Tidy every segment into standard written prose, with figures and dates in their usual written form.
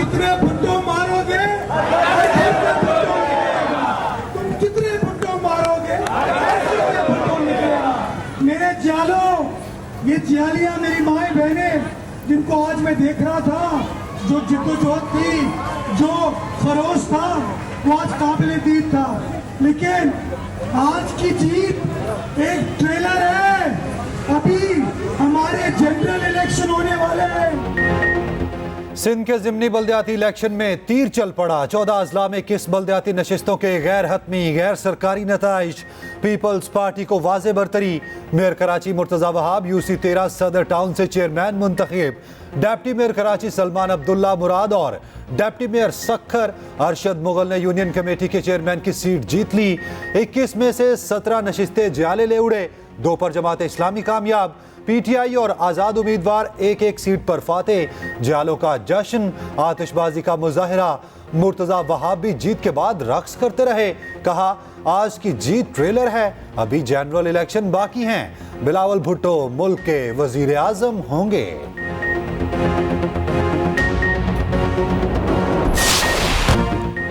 कितने भुट्टो मारोगे, तुम कितने भुट्टो मारोगे, मेरे जालो, ये जियालियां मेरी माएं बहनें जिनको आज मैं देख रहा था, जो जिद्दोजहद थी, जो खरोश था, वो आज काबिल दीद था। लेकिन आज की जीत एक ट्रेलर है, अभी हमारे जनरल इलेक्शन होने वाले हैं। सिंध के ज़िमनी बल्दियाती इलेक्शन में तीर चल पड़ा। 14 अजला में 21 बल्दियाती नशिस्तों के गैर हतमी गैर सरकारी नताइज। पीपल्स पार्टी को वाज़े बरतरी। Mayor Karachi Murtaza Wahab UC 13 Saddar town से चेयरमैन मुंतखब। डिप्टी मेयर कराची सलमान अब्दुल्ला मुराद और डिप्टी मेयर सखर अरशद मुगल ने यूनियन कमेटी के चेयरमैन की सीट जीत ली। 21 में से 17 नशिस्तें जाले ले उड़े। 2 पर जमात इस्लामी कामयाब। पीटीआई और आज़ाद उम्मीदवार एक एक सीट पर फाते। जालों का जश्न, आतिशबाजी का मुजाहिरा। मुर्तज़ा वहाब भी जीत के बाद रक्स करते रहे। कहा आज की जीत ट्रेलर है, अभी जनरल इलेक्शन बाकी हैं। बिलावल भुट्टो मुल्क के वजीर आजम होंगे।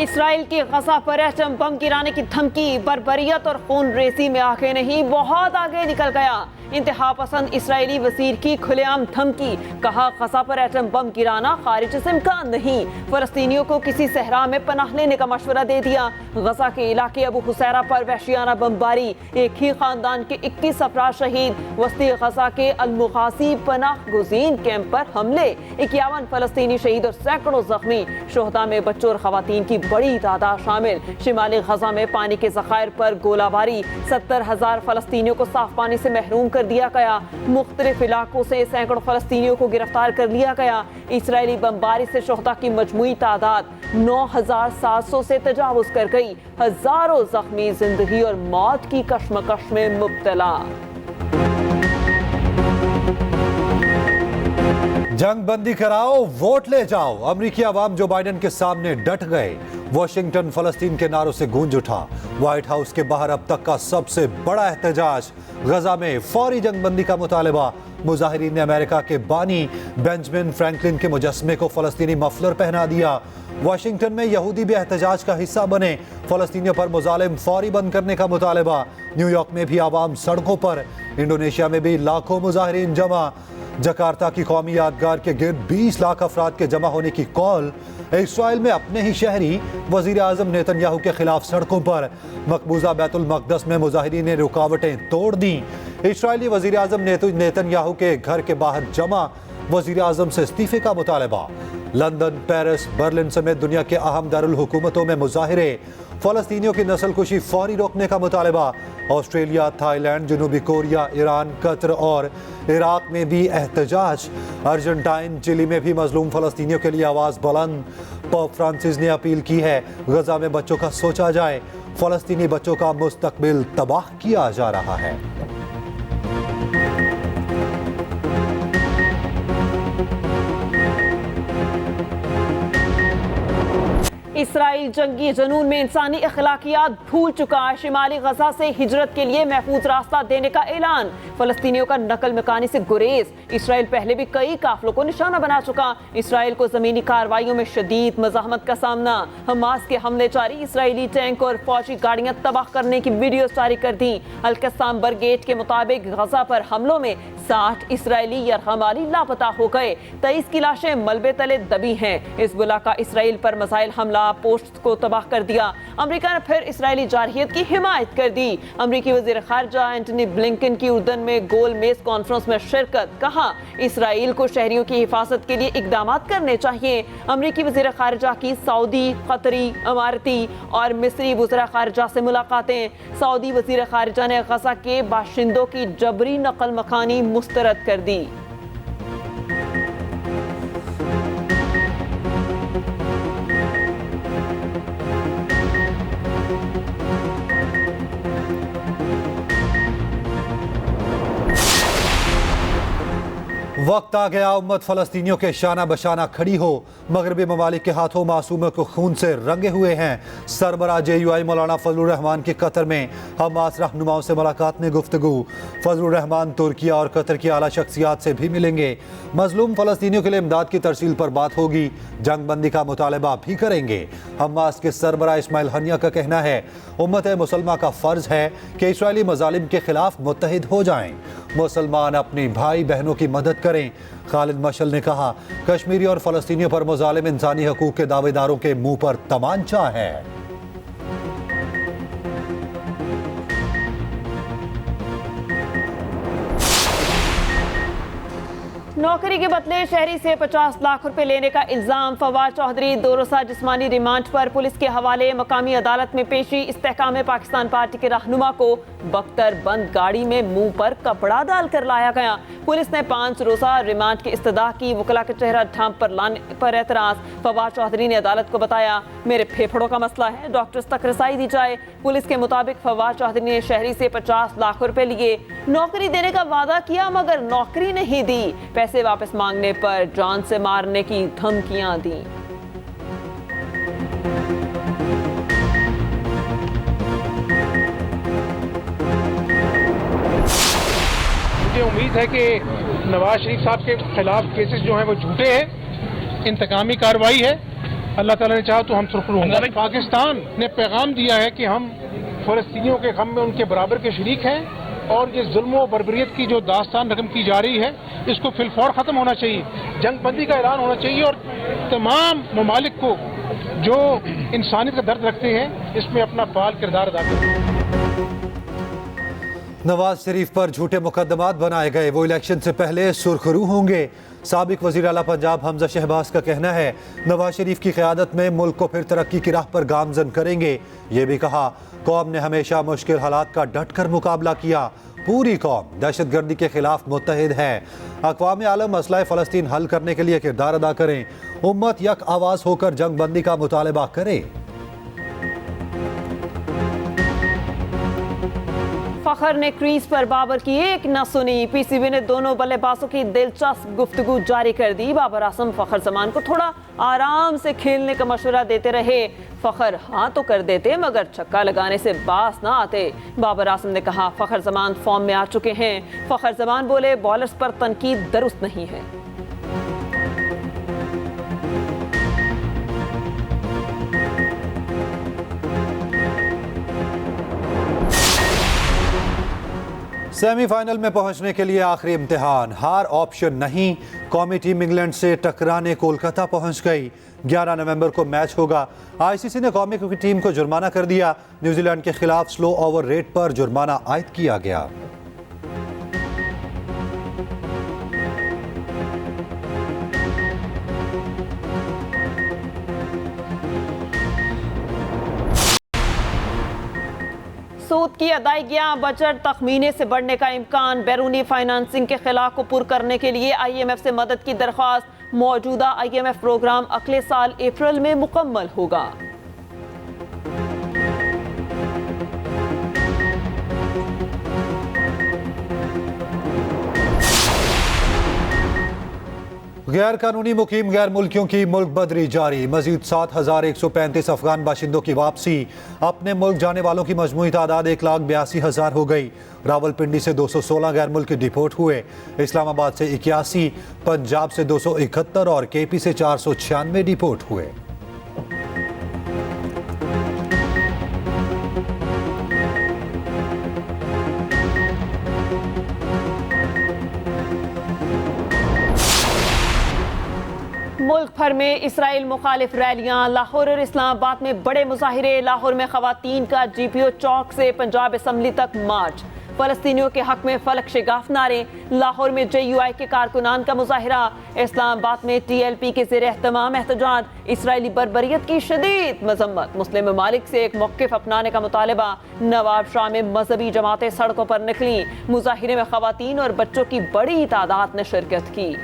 इसराइल की गजा पर एटम बम गिराने की धमकी बर्बरियत और खून रेसी में आगे नहीं, बहुत आगे निकल गया। इंतहा पसंद इसराइली वजीर की खुलेआम धमकी। कहा गजा पर एटम बम गिराना खारिज से इम्कान नहीं। फलस्तीनियों को किसी सहरा में पनाह लेने का मशवरा दे दिया। गजा के इलाके अबू हुसैरा पर वहशियाना बमबारी। एक ही खानदान के 21 अफराद शहीद। वस्ती गजा के अलमुगासी पनाह गुज़ीन कैंप पर हमले। 51 फलस्तीनी शहीद और सैकड़ों जख्मी। शोहदा में बच्चों और खवातीन की बड़ी तादाद शामिल। शिमाली गजा में पानी के ज़खायर पर गोलाबारी। 70,000 फलस्तीनियों को साफ पानी से महरूम कर दिया गया। मुख्तलिफ इलाकों से सैकड़ों फलस्तीनियों को गिरफ्तार कर लिया गया। इसराइली बमबारी से शोहदा की मजमूई तादाद 9,700 से तजावुज कर गई। हजारों जख्मी जिंदगी और मौत की कश्मकश में मुब्तला। जंग बंदी कराओ, वोट ले जाओ। अमरीकी अवाम जो बाइडन के सामने डट गए। वाशिंगटन फलस्तीन के नारों से गूंज उठा। व्हाइट हाउस के बाहर अब तक का सबसे बड़ा एहतजाज। गजा में फौरी जंग बंदी का मुतालबा। मुजाहिरीन ने अमेरिका के बानी बेंजामिन फ्रैंकलिन के मुजस्मे को फलस्तीनी मफलर पहना दिया। वाशिंगटन में यहूदी भी एहतजाज का हिस्सा बने। फलस्तीनियों पर मुजालिम फौरी बंद करने का मुतालबा। न्यूयॉर्क में भी आवाम सड़कों पर। इंडोनेशिया में भी लाखों मुजाहिरीन जमा। जकार्ता की कौमी यादगार के गिर्द 20 लाख अफराद के जमा होने की कॉल। इसराइल में अपने ही शहरी वजीर आजम नेतन्याहू के खिलाफ सड़कों पर। मकबूजा बैतुल मकदस में मुजाहिरीन ने रुकावटें तोड़ दी। इसराइली वजीर आजम नेतन्याहू के घर के बाहर जमा। वजीर आजम से इस्तीफे का मुतालबा। लंदन, पेरिस, बर्लिन समेत दुनिया के अहम दारुल हुकूमतों में मुजाहिरे। फलस्तीनियों की नस्लकुशी फौरी रोकने का मुतालबा। ऑस्ट्रेलिया, थाईलैंड, जनूबी कोरिया, ईरान, कतर और इराक में भी एहतजाज। अर्जेंटाइन, चिली में भी मजलूम फलस्तीनियों के लिए आवाज़ बुलंद। पोप फ्रांसिस ने अपील की है गजा में बच्चों का सोचा जाए। फलस्तीनी बच्चों का मुस्तकबिल तबाह किया जा रहा है। इसराइल जंगी जनून में इंसानी अखलाकियात भूल चुका। शिमाली गजा से हिजरत के लिए महफूज रास्ता देने का ऐलान। फलस्तीनियों का नकल मकानी से गुरेज। इसराइल पहले भी कई काफिलों को निशाना बना चुका। इसराइल को जमीनी कार्रवाइयों में शदीद मज़ाहमत का सामना। हमास के हमले जारी। इसराइली टैंक और फौजी गाड़ियां तबाह करने की वीडियो जारी कर दी। अल-कस्साम ब्रिगेड के मुताबिक गजा पर हमलों में 60 इसराइली यरगमाली लापता हो गए। 23 की लाशें मलबे तले दबी हैं। हिज़्बुल्लाह का इसराइल पर मिसाइल हमला पोस्ट को तबाह कर दिया। अमेरिका ने फिर इसराइली जारहियत की हिमायत कर दी। अमेरिकी वज़ीर ख़ारिजा एंटनी ब्लिंकन की उर्दन में गोल मेज कॉन्फ्रेंस में शिरकत। कहा इसराइल को शहरियों की हिफाजत के लिए इकदाम करने चाहिए। अमेरिकी वज़ीर ख़ारिजा की सऊदी, कतरी, अमारती और मिस्री वज़ीर ख़ारिजा से मुलाकातें। सऊदी वज़ीर ख़ारिजा ने गजा के बाशिंदों की जबरी नकल मकानी मुस्तरद कर दी। वक्त आ गया उम्मत फ़लस्तीनियों के शाना बशाना खड़ी हो। मगरबी ममालिक के हाथों मासूमों को खून से रंगे हुए हैं। सरबराह JUI मौलाना फजलुर रहमान की कतर में हमास रहनुमाओं से मुलाकात में गुफ्तगू। फजलुर रहमान तुर्किया और कतर की आला शख्सियात से भी मिलेंगे। मजलूम फ़लस्तीनियों के लिए इमदाद की तरसील पर बात होगी। जंग बंदी का मुतालबा भी करेंगे। हमास के सरबराह इस्माइल हनिया का कहना है उम्मत मुसलमान का फ़र्ज है कि इसराइली मजालिम के खिलाफ मुत्तहिद हो जाएं। मुसलमान अपनी भाई बहनों की मदद करें। खालिद मशल ने कहा कश्मीरी और फ़लस्तीनियों पर मुजालिम इंसानी हकूक़ के दावेदारों के मुंह पर तमांचा है। नौकरी के बदले शहरी से 50 लाख रुपए लेने का इल्जाम। फवाद चौधरी 2 रोज़ा जिस्मानी रिमांड पर पुलिस के हवाले। मकामी अदालत में पेशी। इस्तेहकाम पाकिस्तान पार्टी के रहनुमा को बख्तर बंद गाड़ी में मुंह पर कपड़ा डालकर लाया गया। पुलिस ने 5 रोज़ा रिमांड की इस्तदा की। वकला के चेहरा ढांप पर लाने पर एतराज। फवाद चौधरी ने अदालत को बताया मेरे फेफड़ों का मसला है, डॉक्टर्स तक रसाई दी जाए। पुलिस के मुताबिक फवाद चौधरी ने शहरी से 50 लाख रुपए लिए। नौकरी देने का वादा किया मगर नौकरी नहीं दी। पैसे वापस मांगने पर जान से मारने की धमकियां दी। मुझे उम्मीद है कि नवाज शरीफ साहब के खिलाफ केसेस जो हैं वो झूठे हैं, इंतकामी कार्रवाई है। अल्लाह ताला ने चाहा तो हम सुरखरू होंगे। पाकिस्तान ने पैगाम दिया है कि हम फ़लस्तीनियों के गम में उनके बराबर के शरीक हैं और ये जुल्म और बर्बरियत की जो दास्तान रकम की जा रही है इसको फिलफौर ख़त्म होना चाहिए। जंग बंदी का ऐलान होना चाहिए और तमाम ममालिक को जो इंसानियत का दर्द रखते हैं इसमें अपना फाल किरदार अदा करें। नवाज शरीफ पर झूठे मुकदमात बनाए गए, वो इलेक्शन से पहले सुरखरू होंगे। साबिक वज़ीर आला पंजाब हमजा शहबाज का कहना है नवाज शरीफ की क़यादत में मुल्क को फिर तरक्की की राह पर गामजन करेंगे। ये भी कहा कौम ने हमेशा मुश्किल हालात का डट कर मुकाबला किया। पूरी कौम दहशत गर्दी के खिलाफ मुत्तहिद है। अक़वाम आलम मसला फ़लस्तीन हल करने के लिए किरदार अदा करें। उम्मत यक आवाज़ होकर जंग बंदी का मुतालबा करे। फखर ने क्रीज पर बाबर की एक न सुनी। PCB ने दोनों बल्लेबाजों की दिलचस्प गुफ्तगू जारी कर दी। बाबर आजम फखर जमान को थोड़ा आराम से खेलने का मशवरा देते रहे। फखर हाँ तो कर देते मगर छक्का लगाने से बास ना आते। बाबर आजम ने कहा फखर जमान फॉर्म में आ चुके हैं। फखर जमान बोले बॉलर्स पर तनकीद दुरुस्त नहीं है। सेमीफाइनल में पहुंचने के लिए आखिरी इम्तिहान, हार ऑप्शन नहीं। कौमी टीम इंग्लैंड से टकराने कोलकाता पहुंच गई। 11 नवंबर को मैच होगा। ICC ने कौमी क्रिकेट टीम को जुर्माना कर दिया। न्यूजीलैंड के खिलाफ स्लो ओवर रेट पर जुर्माना आयद किया गया। सूद की अदायगियां बजट तखमीने से बढ़ने का इम्कान। बैरूनी फाइनेंसिंग के खिलाफ को पुर करने के लिए IMF से मदद की दरख्वास्त। मौजूदा IMF प्रोग्राम अगले साल अप्रैल में मुकम्मल होगा। गैर कानूनी मुकीम गैर मुल्कियों की मुल्क बदरी जारी। मजीद 7,135 अफगान बाशिंदों की वापसी। अपने मुल्क जाने वालों की मजमूई तादाद 1,82,000 हो गई। रावलपिंडी से 216 गैर मुल्की डिपोर्ट हुए। इस्लामाबाद से 81, पंजाब से 271 और KP से 496 डिपोर्ट हुए। मुल्क भर में इसराइल मुखालिफ रैलियां। लाहौर और इस्लामाबाद में बड़े मुजाहिरे। लाहौर में खवातीन का GPO चौक से पंजाब असम्बली तक मार्च। फलस्तीनियों के हक में फलक शिगाफ नारे। लाहौर में JUI के कारकुनान का मुजाहिरा। इस्लामाबाद में TLP के ज़ेर एहतमाम एहतजाज। इसराइली बर्बरियत की शदीद मजम्मत। मुस्लिम ममालिक से एक मौक़िफ़ अपनाने का मुतालबा। नवाब शाह में मजहबी जमातें सड़कों पर निकली। मुजाहिरे में खवातीन और बच्चों की बड़ी तादाद ने शिरकत की।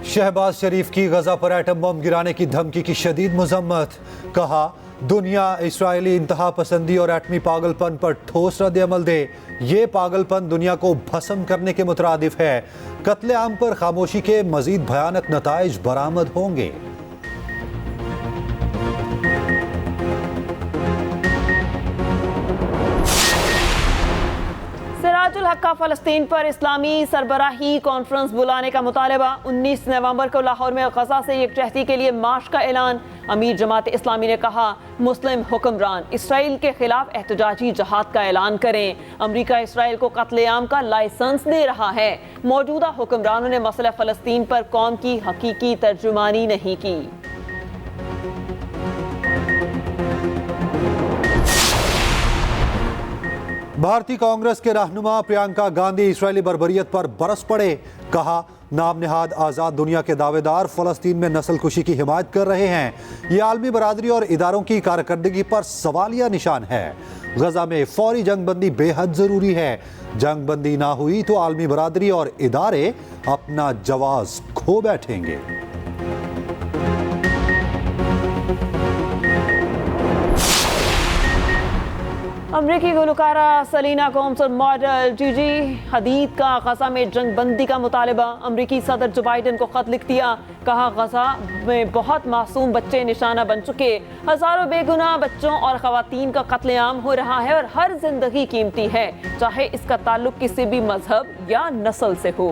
शहबाज शरीफ की गजा पर एटम बम गिराने की धमकी की शदीद मजम्मत। कहा दुनिया इस्राएली इंतहा पसंदी और एटमी पागलपन पर ठोस रद्द अमल दे। ये पागलपन दुनिया को भस्म करने के मुतरादिफ है। कत्लेआम पर खामोशी के मजीद भयानक नताइज बरामद होंगे। सिराजुल हक का फलस्तीन पर इस्लामी सरबराही कॉन्फ्रेंस बुलाने का मुतालबा। 19 नवंबर को लाहौर में गजा से यकजहती के लिए मार्च का ऐलान। अमीर जमात इस्लामी ने कहा, मुस्लिम हुक्मरान इसराइल के खिलाफ एहतजाजी जहाद का ऐलान करें। अमरीका इसराइल को कत्लेआम का लाइसेंस दे रहा है। मौजूदा हुक्मरानों ने मसला फलस्तीन पर कौम की हकीकी तर्जुमानी नहीं की। भारतीय कांग्रेस के रहनुमा प्रियंका गांधी इसराइली बर्बरियत पर बरस पड़े। कहा, नाम निहाद आज़ाद दुनिया के दावेदार फलस्तीन में नस्लकुशी की हिमायत कर रहे हैं। ये आलमी बरादरी और इदारों की कारकर्दगी पर सवालिया निशान है। गजा में फौरी जंगबंदी बेहद ज़रूरी है। जंगबंदी ना हुई तो आलमी बरादरी और इदारे अपना जवाब खो बैठेंगे। अमरीकी गुलकारा सलीना गोम्स और मॉडल जीजी हदीद का गजा में जंगबंदी का मुतालबा। अमरीकी सदर जो बाइडन को खत लिख दिया। कहा, गजा में बहुत मासूम बच्चे निशाना बन चुके। हजारों बेगुनाह बच्चों और खवातीन का कत्लेआम हो रहा है और हर जिंदगी कीमती है, चाहे इसका ताल्लुक किसी भी मजहब या नस्ल से हो।